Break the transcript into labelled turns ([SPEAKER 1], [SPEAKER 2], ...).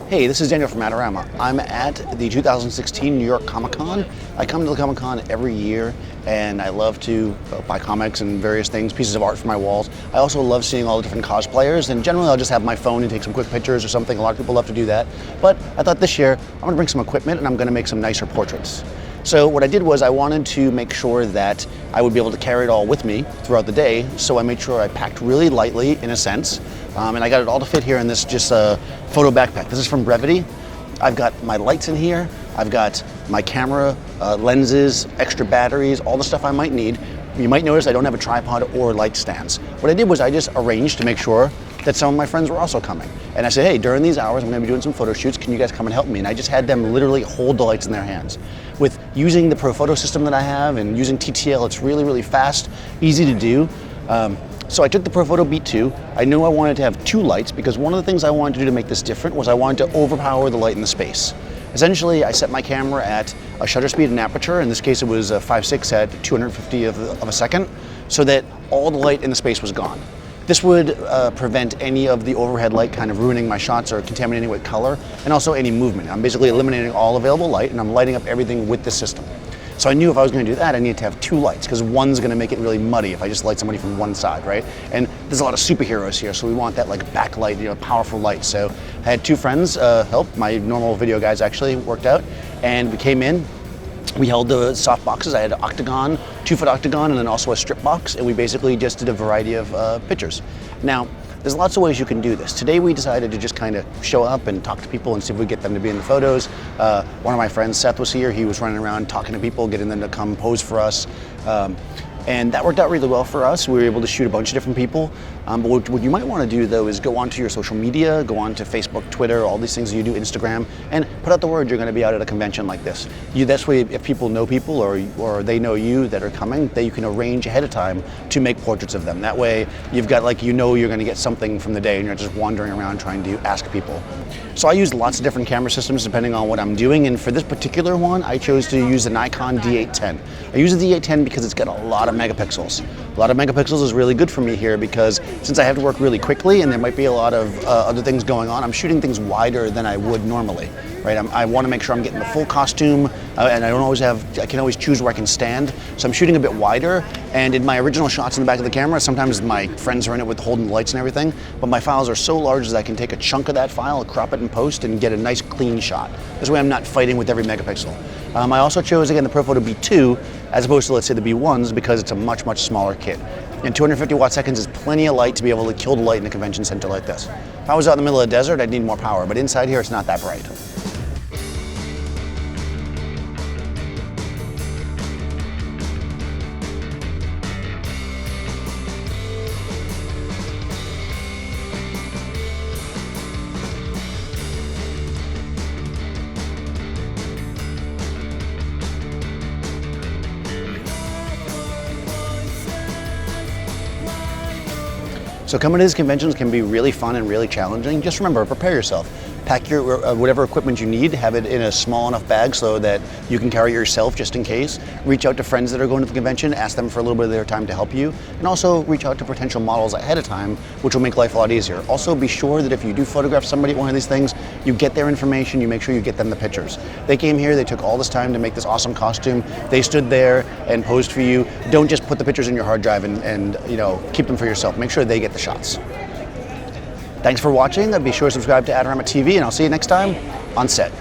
[SPEAKER 1] Hey, this is Daniel from Adorama. I'm at the 2016 New York Comic-Con. I come to the Comic-Con every year and I love to buy comics and various things, pieces of art for my walls. I also love seeing all the different cosplayers, and generally I'll just have my phone and take some quick pictures or something. A lot of people love to do that. But I thought this year I'm gonna bring some equipment and I'm gonna make some nicer portraits. So what I did was I wanted to make sure that I would be able to carry it all with me throughout the day, so I made sure I packed really lightly in a sense, and I got it all to fit here in this just photo backpack. This is from Brevity. I've got my lights in here, I've got my camera, lenses, extra batteries, all the stuff I might need. You might notice I don't have a tripod or light stands. What I did was I just arranged to make sure that some of my friends were also coming. And I said, hey, during these hours I'm gonna be doing some photo shoots, can you guys come and help me? And I just had them literally hold the lights in their hands. With using the Profoto system that I have and using TTL, it's really, really fast, easy to do. So I took the Profoto B2. I knew I wanted to have two lights because one of the things I wanted to do to make this different was I wanted to overpower the light in the space. Essentially, I set my camera at a shutter speed and aperture. In this case, it was 5.6 at 250 of a second, so that all the light in the space was gone. This would prevent any of the overhead light kind of ruining my shots or contaminating with color, and also any movement. I'm basically eliminating all available light, and I'm lighting up everything with this system. So I knew if I was going to do that, I needed to have two lights, because one's going to make it really muddy if I just light somebody from one side, right? And there's a lot of superheroes here, so we want that like backlight, powerful light. So I had two friends help. My normal video guys actually worked out, and we came in. We held the soft boxes. I had an octagon, 2-foot octagon, and then also a strip box, and we basically just did a variety of pictures. Now, there's lots of ways you can do this. Today we decided to just kind of show up and talk to people and see if we get them to be in the photos. One of my friends, Seth, was here. He was running around talking to people, getting them to come pose for us. And that worked out really well for us. We were able to shoot a bunch of different people. But what you might want to do though is go onto your social media, go onto Facebook, Twitter, all these things that you do, Instagram, and put out the word you're going to be out at a convention like this. That's way if people know people or they know you that are coming, that you can arrange ahead of time to make portraits of them. That way you've got you're going to get something from the day and you're just wandering around trying to ask people. So I used lots of different camera systems depending on what I'm doing, and for this particular one I chose to use the Nikon D810. I use the D810 because it's got a lot of megapixels. A lot of megapixels is really good for me here because since I have to work really quickly and there might be a lot of other things going on, I'm shooting things wider than I would normally, right? I want to make sure I'm getting the full costume, and I can always choose where I can stand. So I'm shooting a bit wider, and in my original shots in the back of the camera, sometimes my friends are in it with holding the lights and everything, but my files are so large that I can take a chunk of that file, crop it in post, and get a nice clean shot. This way I'm not fighting with every megapixel. I also chose, again, the Profoto B2 as opposed to, let's say, the B1s because it's a much, much smaller kit. And 250 watt seconds is plenty of light to be able to kill the light in a convention center like this. If I was out in the middle of the desert, I'd need more power, but inside here it's not that bright. So coming to these conventions can be really fun and really challenging. Just remember, prepare yourself. Pack your whatever equipment you need, have it in a small enough bag so that you can carry it yourself just in case. Reach out to friends that are going to the convention, ask them for a little bit of their time to help you, and also reach out to potential models ahead of time, which will make life a lot easier. Also be sure that if you do photograph somebody at one of these things, you get their information, you make sure you get them the pictures. They came here, they took all this time to make this awesome costume, they stood there and posed for you. Don't just put the pictures in your hard drive and keep them for yourself. Make sure they get the shots. Thanks for watching. Be sure to subscribe to Adorama TV, and I'll see you next time on set.